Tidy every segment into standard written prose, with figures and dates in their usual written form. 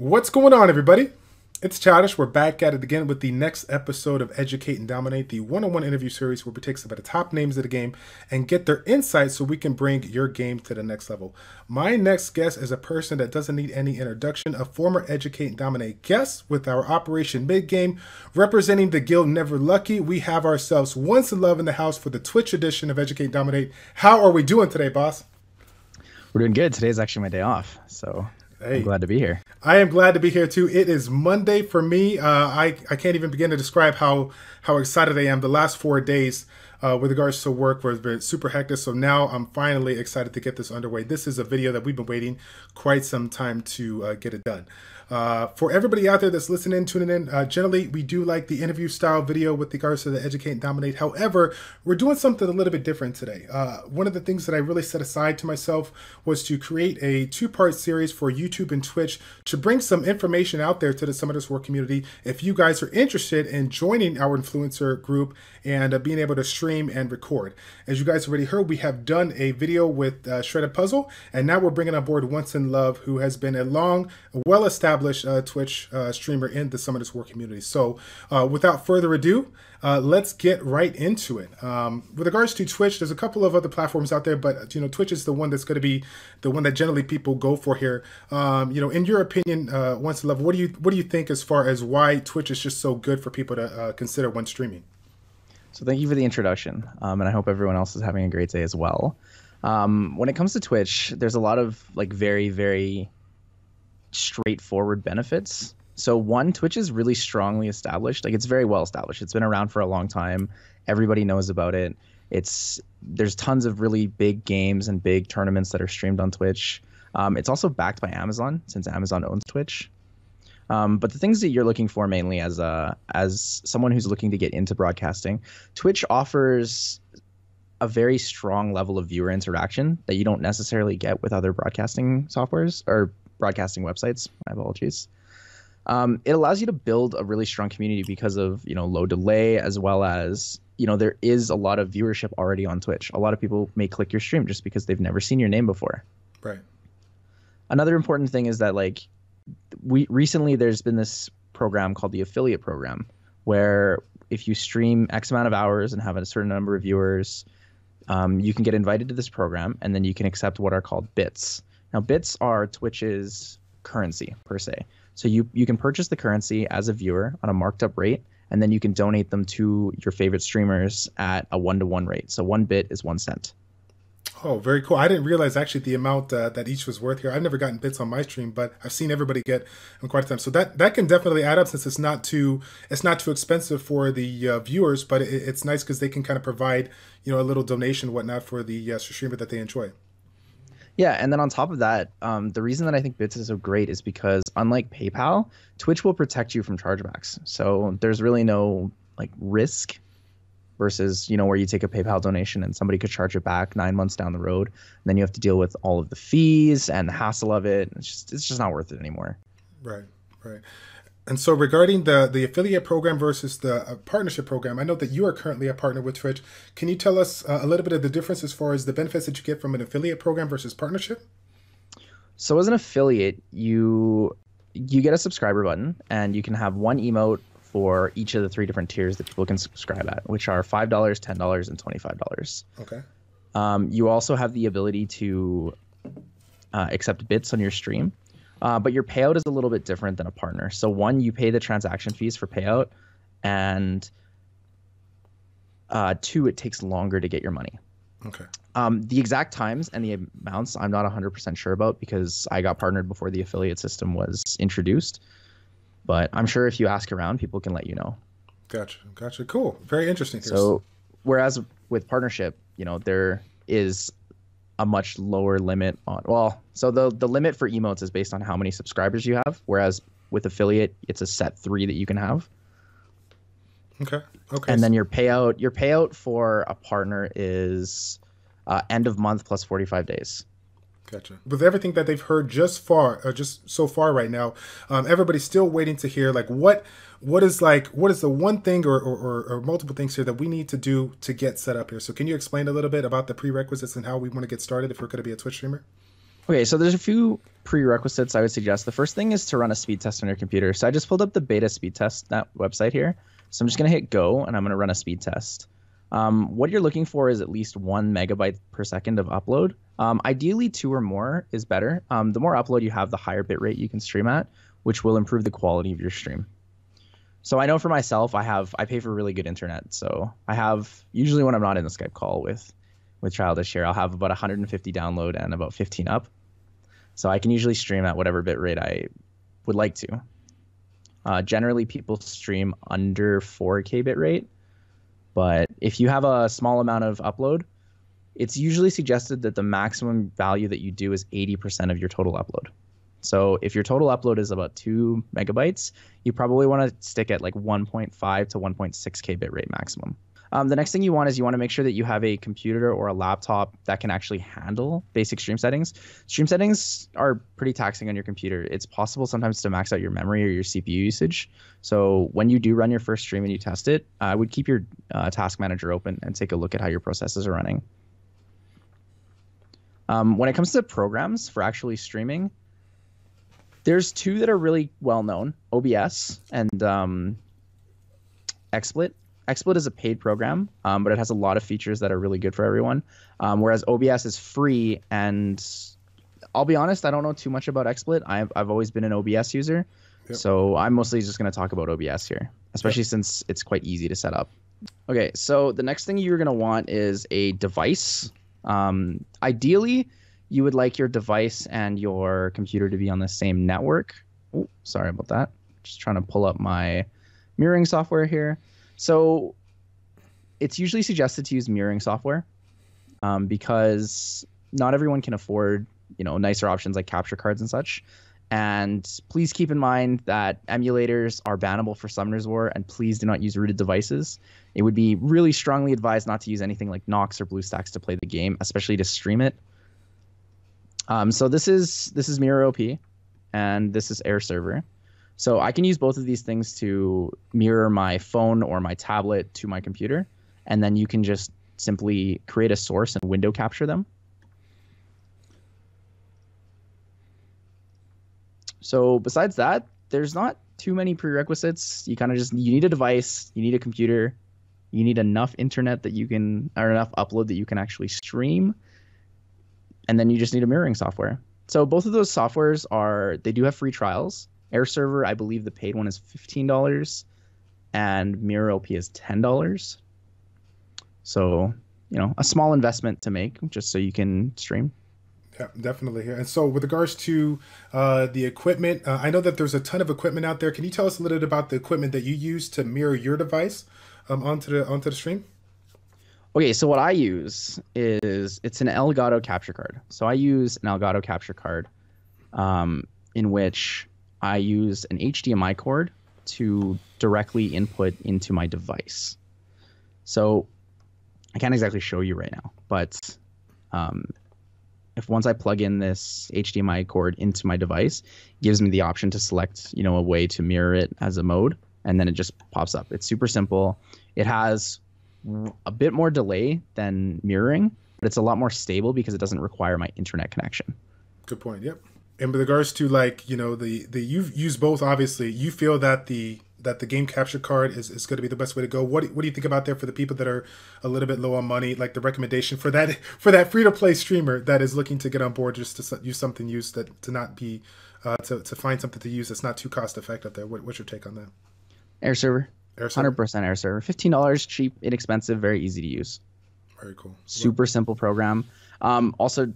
What's going on, everybody? It's Childish. We're back at it again with the next episode of Educate and Dominate, the one-on-one interview series where we take some of the top names of the game and get their insights so we can bring your game to the next level. My next guest is a person that doesn't need any introduction, a former Educate and Dominate guest with our Operation Mid-Game. Representing the guild Never Lucky, we have ourselves Onceinluv in the house for the Twitch edition of Educate and Dominate. How are we doing today, boss? We're doing good. Today's actually my day off, so hey. I'm glad to be here. I am glad to be here too. It is Monday for me. I can't even begin to describe how excited I am. The last 4 days with regards to work was been super hectic. So now I'm finally excited to get this underway. This is a video that we've been waiting quite some time to get it done. For everybody out there that's listening, tuning in, generally we do like the interview style video with regards to the Educate and Dominate. However, we're doing something a little bit different today. One of the things that I really set aside to myself was to create a two-part series for YouTube and Twitch to bring some information out there to the Summoners War community. If you guys are interested in joining our influencer group and being able to stream and record. As you guys already heard, we have done a video with Shredded Puzzle, and now we're bringing on board Onceinluv, who has been a long, well-established Twitch streamer in the Summoners War community. So without further adu, let's get right into it. With regards to Twitch, there's a couple of other platforms out there, but Twitch is the one that's going to be the one that generally people go for here. In your opinion, Onceinluv, what do you think as far as why Twitch is just so good for people to consider when streaming? So thank you for the introduction, and I hope everyone else is having a great day as well. When it comes to Twitch, there's a lot of very, very straightforward benefits. So one, Twitch is really strongly established. It's very well established. It's been around for a long time. Everybody knows about it. There's tons of really big games and big tournaments that are streamed on Twitch. It's also backed by Amazon, since Amazon owns Twitch. But the things that you're looking for mainly as someone who's looking to get into broadcasting, Twitch offers a very strong level of viewer interaction that you don't necessarily get with other broadcasting softwares or broadcasting websites. My apologies. It allows you to build a really strong community because of low delay, as well as there is a lot of viewership already on Twitch. A lot of people may click your stream just because they've never seen your name before. Right. Another important thing is that recently there's been this program called the affiliate program, where if you stream X amount of hours and have a certain number of viewers, you can get invited to this program, and then you can accept what are called bits. Now, bits are Twitch's currency per se. So you can purchase the currency as a viewer on a marked up rate, and then you can donate them to your favorite streamers at a 1-to-1 rate. So 1 bit is 1 cent. Oh, very cool. I didn't realize actually the amount that each was worth here. I've never gotten bits on my stream, but I've seen everybody get them quite a time. So that can definitely add up, since it's not too expensive for the viewers, but it's nice because they can kind of provide a little donation, whatnot, for the streamer that they enjoy. Yeah, and then on top of that, the reason that I think bits is so great is because unlike PayPal, Twitch will protect you from chargebacks. So there's really no risk. Versus, where you take a PayPal donation and somebody could charge it back 9 months down the road, and then you have to deal with all of the fees and the hassle of it. It's just not worth it anymore. Right. And so regarding the affiliate program versus the partnership program, I know that you are currently a partner with Twitch. Can you tell us a little bit of the difference as far as the benefits that you get from an affiliate program versus partnership? So as an affiliate, you get a subscriber button, and you can have one emote for each of the 3 different tiers that people can subscribe at, which are $5, $10, and $25. Okay. You also have the ability to accept bits on your stream, but your payout is a little bit different than a partner. So one, you pay the transaction fees for payout, and 2, it takes longer to get your money. Okay. The exact times and the amounts I'm not 100% sure about, because I got partnered before the affiliate system was introduced. But I'm sure if you ask around, people can let you know. Gotcha. Cool. Very interesting. So whereas with partnership, there is a much lower limit on, so the limit for emotes is based on how many subscribers you have, whereas with affiliate, it's a set 3 that you can have. Okay. And then your payout for a partner is end of month plus 45 days. Gotcha. With everything that they've heard just so far right now, everybody's still waiting to hear what is the one thing or multiple things here that we need to do to get set up here. So can you explain a little bit about the prerequisites and how we want to get started if we're going to be a Twitch streamer? Okay, so there's a few prerequisites I would suggest. The first thing is to run a speed test on your computer. So I just pulled up the beta speed test that website here. So I'm just going to hit go and I'm going to run a speed test. What you're looking for is at least 1 megabyte per second of upload. Ideally, 2 or more is better. The more upload you have, the higher bit rate you can stream at, which will improve the quality of your stream. So I know for myself, I pay for really good internet. So I have, usually when I'm not in the Skype call with Childish here, I'll have about 150 download and about 15 up. So I can usually stream at whatever bit rate I would like to. Generally, people stream under 4K bit rate. But if you have a small amount of upload, it's usually suggested that the maximum value that you do is 80% of your total upload. So if your total upload is about 2 megabytes, you probably want to stick at like 1.5 to 1.6K bit rate maximum. The next thing you want to make sure that you have a computer or a laptop that can actually handle basic stream settings. Stream settings are pretty taxing on your computer. It's possible sometimes to max out your memory or your CPU usage. So when you do run your first stream and you test it, I would keep your task manager open and take a look at how your processes are running. When it comes to programs for actually streaming, there's 2 that are really well known, OBS and XSplit. XSplit is a paid program, but it has a lot of features that are really good for everyone, whereas OBS is free. And I'll be honest, I don't know too much about XSplit. I've always been an OBS user, so I'm mostly just going to talk about OBS here, especially since it's quite easy to set up. Okay, so the next thing you're going to want is a device. Ideally, you would like your device and your computer to be on the same network. Oh, sorry about that. Just trying to pull up my mirroring software here. So it's usually suggested to use mirroring software because not everyone can afford, nicer options like capture cards and such. And please keep in mind that emulators are bannable for Summoner's War, and please do not use rooted devices. It would be really strongly advised not to use anything like Nox or BlueStacks to play the game, especially to stream it. So this is Mirror OP, and this is Air Server. So I can use both of these things to mirror my phone or my tablet to my computer, and then you can just simply create a source and window capture them. So besides that, there's not too many prerequisites. You kind of you need a device, you need a computer, you need enough internet that you can, or enough upload that you can actually stream, and then you just need a mirroring software. So both of those softwares they do have free trials. Air Server, I believe the paid one is $15, and Mirror OP is $10. So, a small investment to make just so you can stream. Yeah, definitely. And so with regards to the equipment, I know that there's a ton of equipment out there. Can you tell us a little bit about the equipment that you use to mirror your device onto the stream? Okay, so what I use it's an Elgato capture card. So I use an Elgato capture card in which I use an HDMI cord to directly input into my device. So I can't exactly show you right now, but if once I plug in this HDMI cord into my device, it gives me the option to select, a way to mirror it as a mode, and then it just pops up. It's super simple. It has a bit more delay than mirroring, but it's a lot more stable because it doesn't require my internet connection. Good point. Yep. And with regards to you've used both, obviously, you feel that the game capture card is going to be the best way to go. What do you think about there for the people that are a little bit low on money, like the recommendation for that free to play streamer that is looking to get on board just to use something to not be to find something to use that's not too cost effective there? What's your take on that? Air Server. 100% Air Server. $15, cheap, inexpensive, very easy to use. Very cool. Super simple program. Also,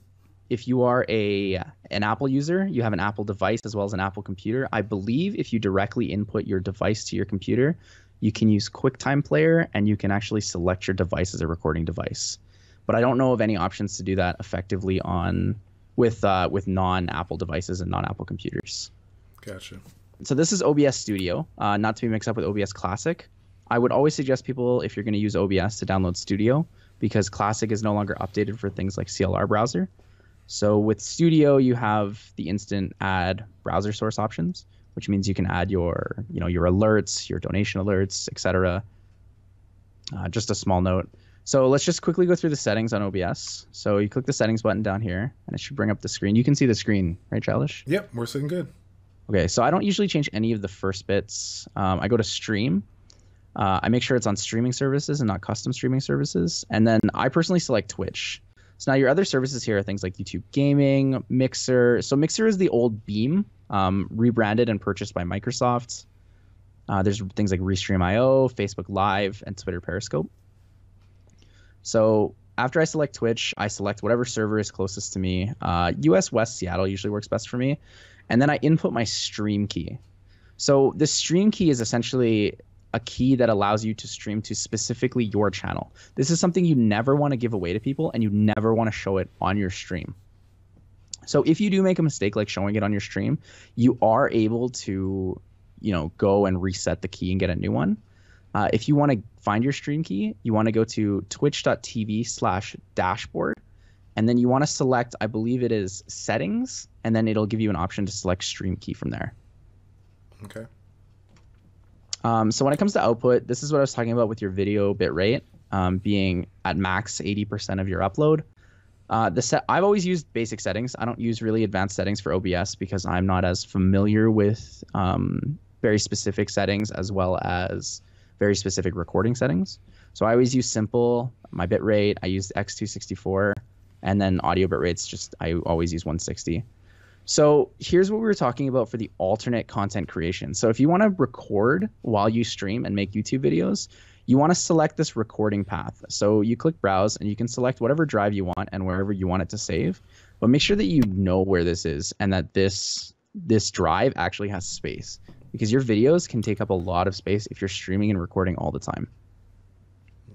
if you are an Apple user, you have an Apple device as well as an Apple computer. I believe if you directly input your device to your computer, you can use QuickTime Player and you can actually select your device as a recording device. But I don't know of any options to do that effectively with non-Apple devices and non-Apple computers. Gotcha. So this is OBS Studio, not to be mixed up with OBS Classic. I would always suggest people, if you're going to use OBS, to download Studio because Classic is no longer updated for things like CLR browser. So with Studio, you have the instant add browser source options, which means you can add your alerts, your donation alerts, etc. Just a small note. So let's just quickly go through the settings on OBS. So you click the settings button down here, and it should bring up the screen. You can see the screen, right, Childish? Yep, we're sitting good. Okay, so I don't usually change any of the first bits. I go to stream. I make sure it's on streaming services and not custom streaming services. And then I personally select Twitch. So now your other services here are things like YouTube Gaming, Mixer. So Mixer is the old Beam, rebranded and purchased by Microsoft. There's things like Restream.io, Facebook Live, and Twitter Periscope. So after I select Twitch, I select whatever server is closest to me. US West Seattle usually works best for me. And then I input my stream key. So the stream key is essentially a key that allows you to stream to specifically your channel. This is something you never want to give away to people, and you never want to show it on your stream. So if you do make a mistake like showing it on your stream, you are able to, go and reset the key and get a new one. If you want to find your stream key, you want to go to twitch.tv/dashboard, and then you want to select, I believe it is settings, and then it'll give you an option to select stream key from there. Okay. So when it comes to output, this is what I was talking about with your video bitrate being at max 80% of your upload. I've always used basic settings. I don't use really advanced settings for OBS because I'm not as familiar with very specific settings as well as very specific recording settings. So I always use simple, my bitrate, I use X264, and then audio bitrates, I always use 160. So here's what we were talking about for the alternate content creation. So if you want to record while you stream and make YouTube videos, you want to select this recording path. So you click browse and you can select whatever drive you want and wherever you want it to save. But make sure that you know where this is and that this drive actually has space, because your videos can take up a lot of space if you're streaming and recording all the time.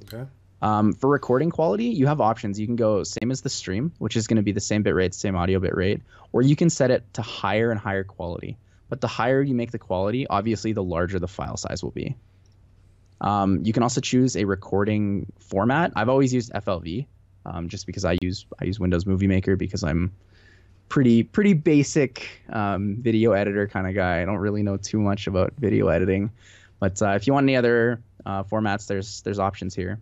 Okay. For recording quality, you have options. You can go same as the stream, which is going to be the same bitrate, same audio bitrate, or you can set it to higher and higher quality. But the higher you make the quality, obviously the larger the file size will be. You can also choose a recording format. I've always used FLV, just because I use Windows Movie Maker because I'm pretty basic video editor kind of guy. I don't really know too much about video editing, but if you want any other formats, there's options here.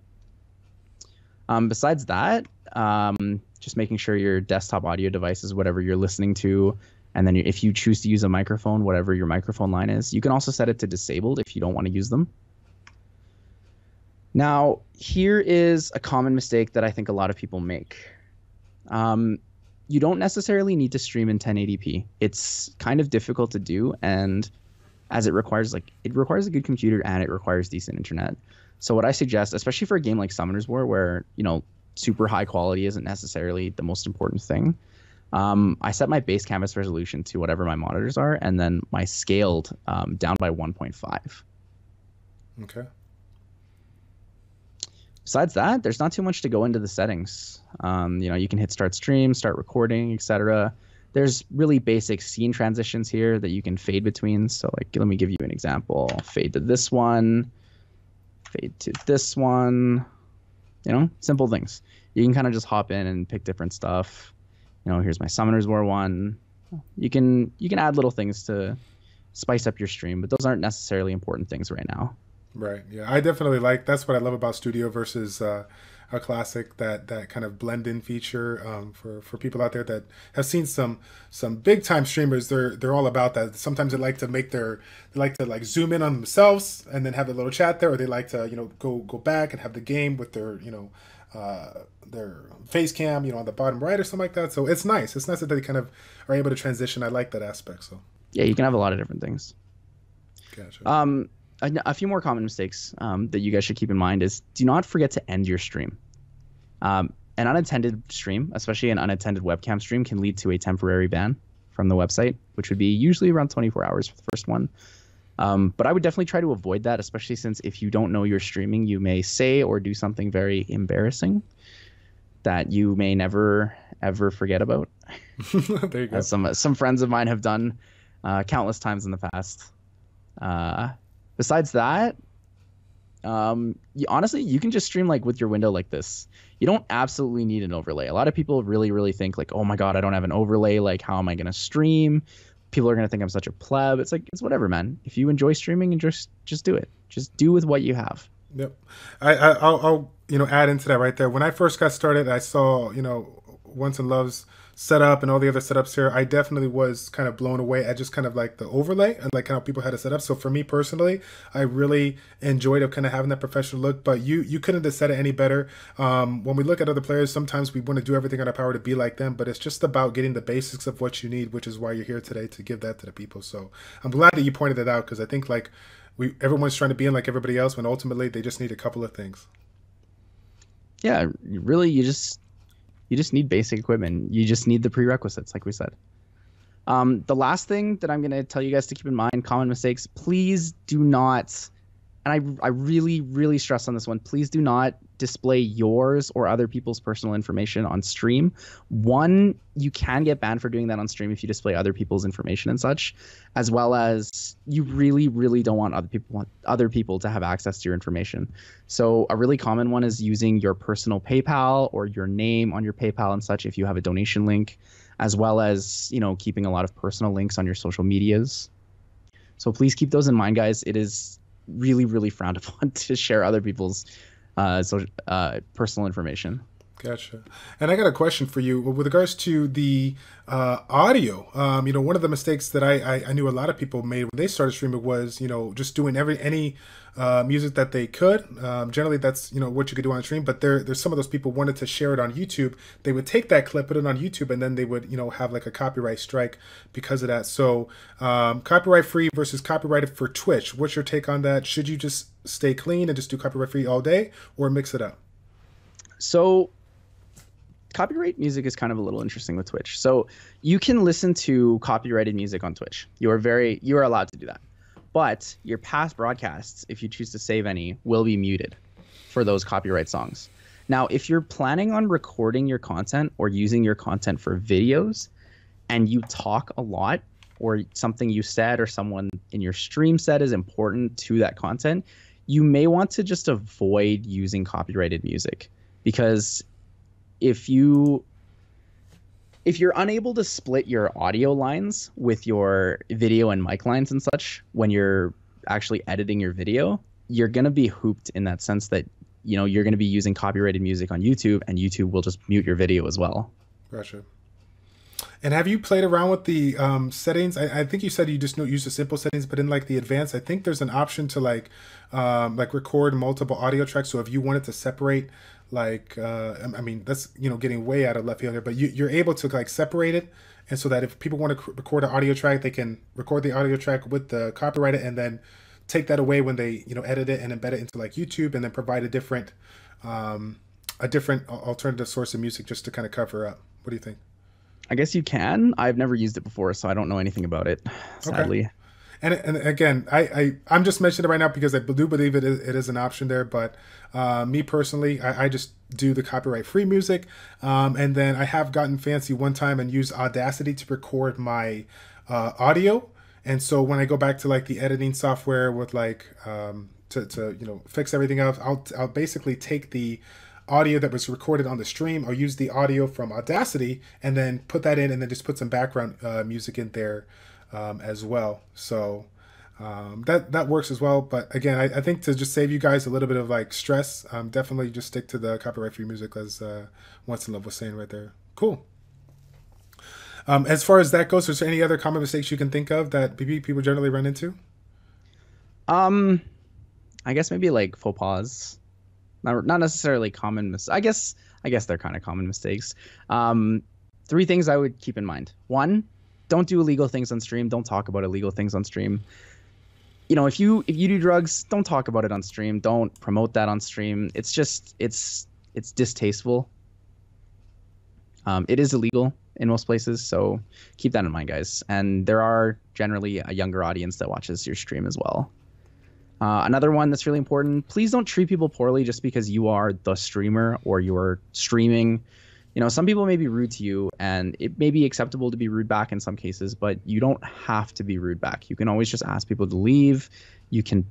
Besides that, just making sure your desktop audio device is whatever you're listening to, and then if you choose to use a microphone, whatever your microphone line is. You can also set it to disabled if you don't want to use them. Now, here is a common mistake that I think a lot of people make. You don't necessarily need to stream in 1080p. It's kind of difficult to do, and as it requires a good computer and it requires decent internet. So what I suggest, especially for a game like Summoner's War, where super high quality isn't necessarily the most important thing, I set my base canvas resolution to whatever my monitors are, and then my scaled down by 1.5. Okay. Besides that, there's not too much to go into the settings. You can hit start stream, start recording, etc. There's really basic scene transitions here that you can fade between. So let me give you an example. Fade to this one, fade to this one, simple things. You can kind of just hop in and pick different stuff. Here's my Summoner's War one. You can add little things to spice up your stream, but those aren't necessarily important things right now. Right. Yeah, I definitely that's what I love about Studio versus a classic, that kind of blend-in feature for people out there that have seen some big time streamers. They're all about that. Sometimes they like to zoom in on themselves and then have a little chat there, or they like to go back and have the game with their face cam on the bottom right or something like that. So it's nice. It's nice that they kind of are able to transition. I like that aspect. So yeah, you can have a lot of different things. Gotcha. A few more common mistakes that you guys should keep in mind is do not forget to end your stream. An unattended stream, especially an unattended webcam stream, can lead to a temporary ban from the website, which would be usually around 24 hours for the first one. But I would definitely try to avoid that, especially since if you don't know you're streaming, you may say or do something very embarrassing that you may never, ever forget about. There you go. As some friends of mine have done countless times in the past. Besides that, honestly, you can just stream with your window like this. You don't absolutely need an overlay. A lot of people really, really think oh my God, I don't have an overlay. How am I going to stream? People are going to think I'm such a pleb. It's whatever, man. If you enjoy streaming, and just do it. Just do with what you have. Yep. I'll add into that right there. When I first got started, I saw Once and Love's setup and all the other setups here. I definitely was kind of blown away at just kind of like the overlay and like how people had it set up. So for me personally, I really enjoyed it kind of having that professional look. But you couldn't have said it any better. When we look at other players, sometimes we want to do everything in our power to be like them, but it's just about getting the basics of what you need, which is why you're here today to give that to the people. So I'm glad that you pointed it out because I think like everyone's trying to be in like everybody else when ultimately they just need a couple of things. Yeah, really, you just need basic equipment. You just need the prerequisites, like we said. The last thing that I'm going to tell you guys to keep in mind, common mistakes, please do not, and I really, really stress on this one, please do not display yours or other people's personal information on stream. One, you can get banned for doing that on stream if you display other people's information and such, as well as you really, really don't want other people to have access to your information. So a really common one is using your personal PayPal or your name on your PayPal and such if you have a donation link, as well as, keeping a lot of personal links on your social medias. So please keep those in mind, guys. It is really, really frowned upon to share other people's personal information. Gotcha. And I got a question for you with regards to the audio. One of the mistakes that I knew a lot of people made when they started streaming was, just doing any music that they could. Generally, that's, what you could do on stream. But there's some of those people wanted to share it on YouTube. They would take that clip, put it on YouTube, and then they would, have like a copyright strike because of that. So copyright free versus copyrighted for Twitch. What's your take on that? Should you just stay clean and just do copyright free all day or mix it up? So copyright music is kind of a little interesting with Twitch. So you can listen to copyrighted music on Twitch. You are allowed to do that. But your past broadcasts, if you choose to save any, will be muted for those copyright songs. Now, if you're planning on recording your content or using your content for videos and you talk a lot or something you said or someone in your stream said is important to that content, you may want to just avoid using copyrighted music, because if you're unable to split your audio lines with your video and mic lines and such when you're actually editing your video, you're going to be hooped in that sense that, you're going to be using copyrighted music on YouTube and YouTube will just mute your video as well. Gotcha. And have you played around with the settings? I think you said you just use the simple settings, but in like the advanced, I think there's an option to like record multiple audio tracks. So if you wanted to separate, that's getting way out of left field here, but you're able to like separate it, and so that if people want to record an audio track, they can record the audio track with the copyrighted, and then take that away when they edit it and embed it into like YouTube, and then provide a different alternative source of music just to kind of cover up. What do you think? I guess you can. I've never used it before, so I don't know anything about it, sadly. Okay. And again, I'm just mentioning it right now because I do believe it is an option there. But me personally, I just do the copyright-free music. And then I have gotten fancy one time and used Audacity to record my audio. And so when I go back to like the editing software with like to fix everything else, I'll basically take the audio that was recorded on the stream. I'll use the audio from Audacity and then put that in, and then just put some background music in there as well. So that works as well. But again, I think to just save you guys a little bit of like stress, definitely just stick to the copyright free music, as Onceinluv was saying right there. Cool. As far as that goes, is there any other common mistakes you can think of that people generally run into? I guess maybe like faux pas. Not necessarily common I guess they're kind of common mistakes. 3 things I would keep in mind. 1, don't do illegal things on stream. Don't talk about illegal things on stream. If you do drugs, don't talk about it on stream. Don't promote that on stream. It's just it's distasteful. It is illegal in most places, so keep that in mind, guys. And there are generally a younger audience that watches your stream as well. Another one that's really important, please don't treat people poorly just because you are the streamer or you're streaming. Some people may be rude to you, and it may be acceptable to be rude back in some cases, but you don't have to be rude back. You can always just ask people to leave. You can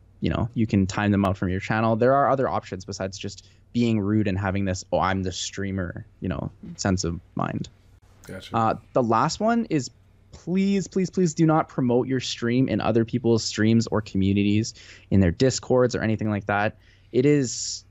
time them out from your channel. There are other options besides just being rude and having this, oh, I'm the streamer, sense of mind. Gotcha. The last one is, please, please, please do not promote your stream in other people's streams or communities, in their Discords or anything like that. It is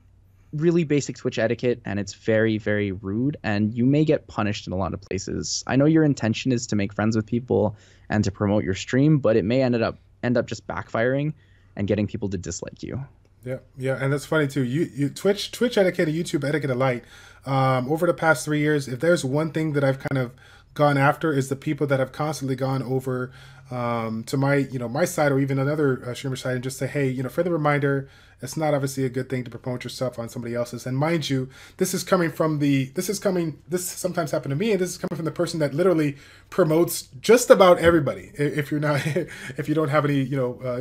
really basic Twitch etiquette, and it's very, very rude, and you may get punished in a lot of places. I know your intention is to make friends with people and to promote your stream, but it may end up just backfiring and getting people to dislike you. Yeah, yeah, and that's funny too. You Twitch etiquette and YouTube etiquette alike. Over the past 3 years, if there's one thing that I've kind of gone after is the people that have constantly gone over to my my side or even another streamer side and just say, hey, for the reminder, it's not obviously a good thing to promote yourself on somebody else's. And mind you, this sometimes happened to me, and this is coming from the person that literally promotes just about everybody. If you're not, if you don't have any,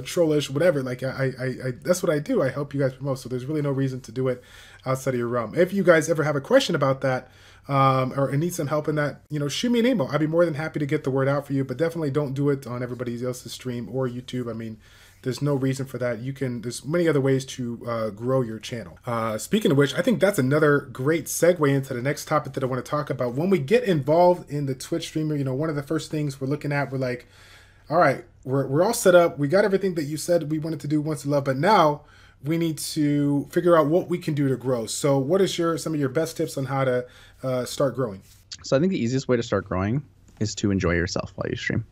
trollish, whatever, like I that's what I do. I help you guys promote. So there's really no reason to do it outside of your realm. If you guys ever have a question about that, or need some help in that, shoot me an email. I'd be more than happy to get the word out for you, but definitely don't do it on everybody else's stream or YouTube. I mean, there's no reason for that. There's many other ways to grow your channel. Speaking of which, I think that's another great segue into the next topic that I want to talk about. When we get involved in the Twitch streamer, one of the first things we're looking at, we're like, all right, we're all set up. We got everything that you said we wanted to do once in love, but now we need to figure out what we can do to grow. So what is some of your best tips on how to start growing? So I think the easiest way to start growing is to enjoy yourself while you stream.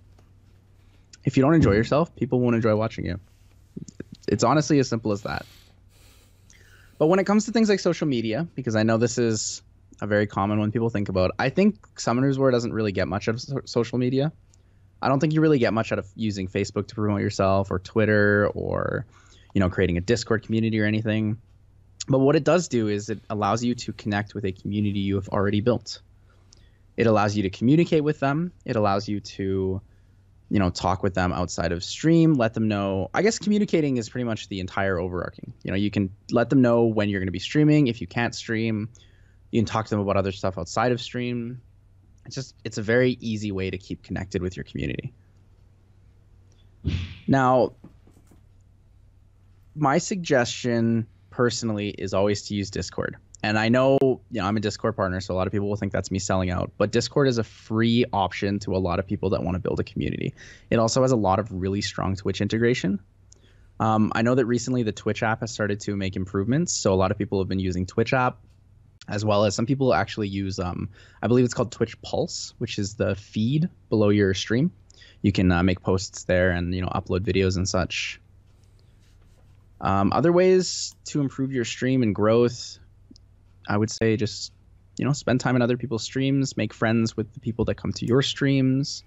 If you don't enjoy yourself, people won't enjoy watching you. It's honestly as simple as that. But when it comes to things like social media, because I know this is a very common one people think about, I think Summoner's War doesn't really get much out of social media. I don't think you really get much out of using Facebook to promote yourself, or Twitter, or creating a Discord community or anything. But what it does do is it allows you to connect with a community you have already built. It allows you to communicate with them. It allows you to talk with them outside of stream, let them know. I guess communicating is pretty much the entire overarching. You can let them know when you're going to be streaming. If you can't stream, you can talk to them about other stuff outside of stream. It's a very easy way to keep connected with your community. Now, my suggestion personally is always to use Discord. And I know, I'm a Discord partner, so a lot of people will think that's me selling out. But Discord is a free option to a lot of people that want to build a community. It also has a lot of really strong Twitch integration. I know that recently the Twitch app has started to make improvements. So a lot of people have been using Twitch app, as well as some people actually use, I believe it's called Twitch Pulse, which is the feed below your stream. You can make posts there and, upload videos and such. Other ways to improve your stream and growth, I would say just, spend time in other people's streams, make friends with the people that come to your streams.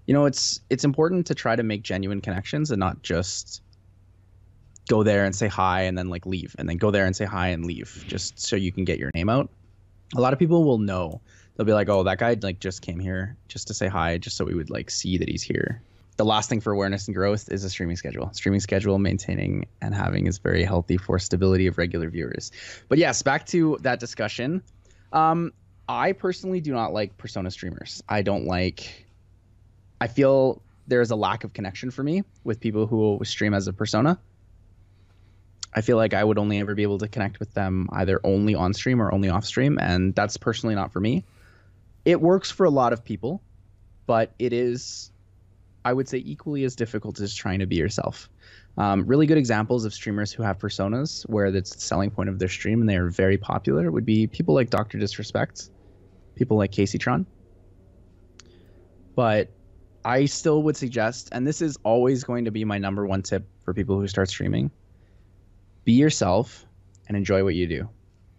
It's important to try to make genuine connections and not just go there and say hi and then leave, and then go there and say hi and leave just so you can get your name out. A lot of people will know. They'll be like, oh, that guy just came here just to say hi, just so we would see that he's here. The last thing for awareness and growth is a streaming schedule. Streaming schedule, maintaining and having is very healthy for stability of regular viewers. But yes, back to that discussion. I personally do not like persona streamers. I feel there's a lack of connection for me with people who stream as a persona. I feel like I would only ever be able to connect with them either only on stream or only off stream, and that's personally not for me. It works for a lot of people, but it is, I would say, equally as difficult as trying to be yourself. Really good examples of streamers who have personas where that's the selling point of their stream and they are very popular would be people like Dr. Disrespect, people like CaseyTron. But I still would suggest, and this is always going to be my number one tip for people who start streaming, be yourself and enjoy what you do.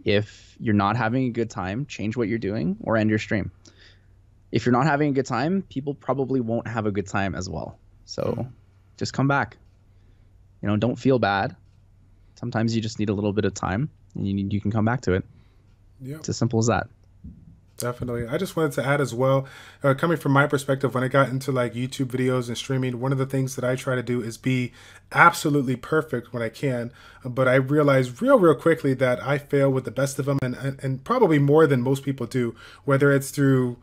If you're not having a good time, change what you're doing or end your stream. If you're not having a good time, people probably won't have a good time as well. So just come back. Don't feel bad. Sometimes you just need a little bit of time and you can come back to it. Yep. It's as simple as that. Definitely. I just wanted to add as well, coming from my perspective, when I got into YouTube videos and streaming, one of the things that I try to do is be absolutely perfect when I can. But I realized real quickly that I fail with the best of them, and probably more than most people do, whether it's through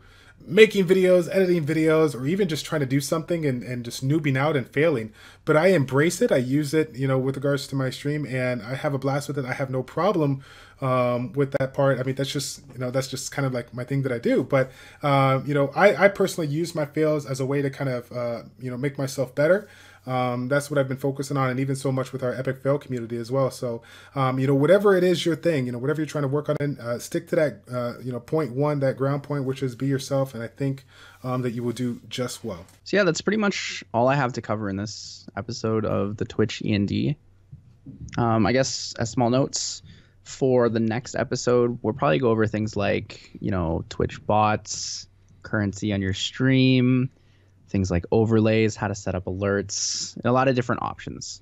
making videos, editing videos, or even just trying to do something and just noobing out and failing. But I embrace it. I use it, with regards to my stream, and I have a blast with it. I have no problem with that part. I mean, that's just kind of like my thing that I do. But I personally use my fails as a way to kind of make myself better. That's what I've been focusing on, and even so much with our Epic Fail community as well. So, whatever it is your thing, whatever you're trying to work on, stick to that, point one, that ground point, which is be yourself. And I think that you will do just well. So yeah, that's pretty much all I have to cover in this episode of the Twitch E&D. I guess as small notes for the next episode, we'll probably go over things like, Twitch bots, currency on your stream, things like overlays, how to set up alerts, and a lot of different options.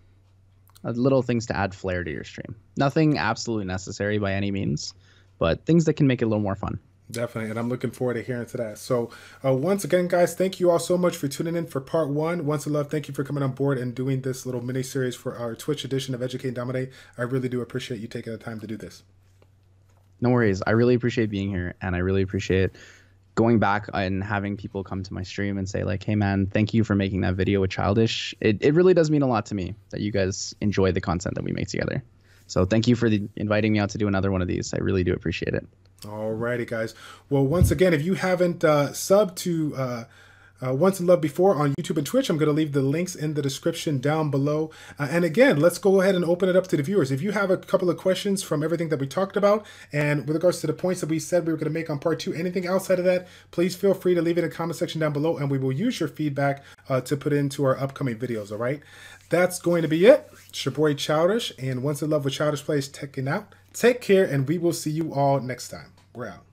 Little things to add flair to your stream. Nothing absolutely necessary by any means, but things that can make it a little more fun. Definitely, and I'm looking forward to hearing to that. So once again, guys, thank you all so much for tuning in for part one. Onceinluv, thank you for coming on board and doing this little mini series for our Twitch edition of Educate and Dominate. I really do appreciate you taking the time to do this. No worries. I really appreciate being here, and I really appreciate going back and having people come to my stream and say like, hey man, thank you for making that video with Childish. It really does mean a lot to me that you guys enjoy the content that we make together. So thank you for inviting me out to do another one of these. I really do appreciate it. Alrighty, guys. Well, once again, if you haven't subbed to Onceinluv before on YouTube and Twitch, I'm going to leave the links in the description down below. And again, let's go ahead and open it up to the viewers. If you have a couple of questions from everything that we talked about, and with regards to the points that we said we were going to make on part two, anything outside of that, please feel free to leave it in the comment section down below, and we will use your feedback to put into our upcoming videos, all right? That's going to be it. It's your boy Childish, and Onceinluv with ChildishPlays taking out. Take care, and we will see you all next time. We're out.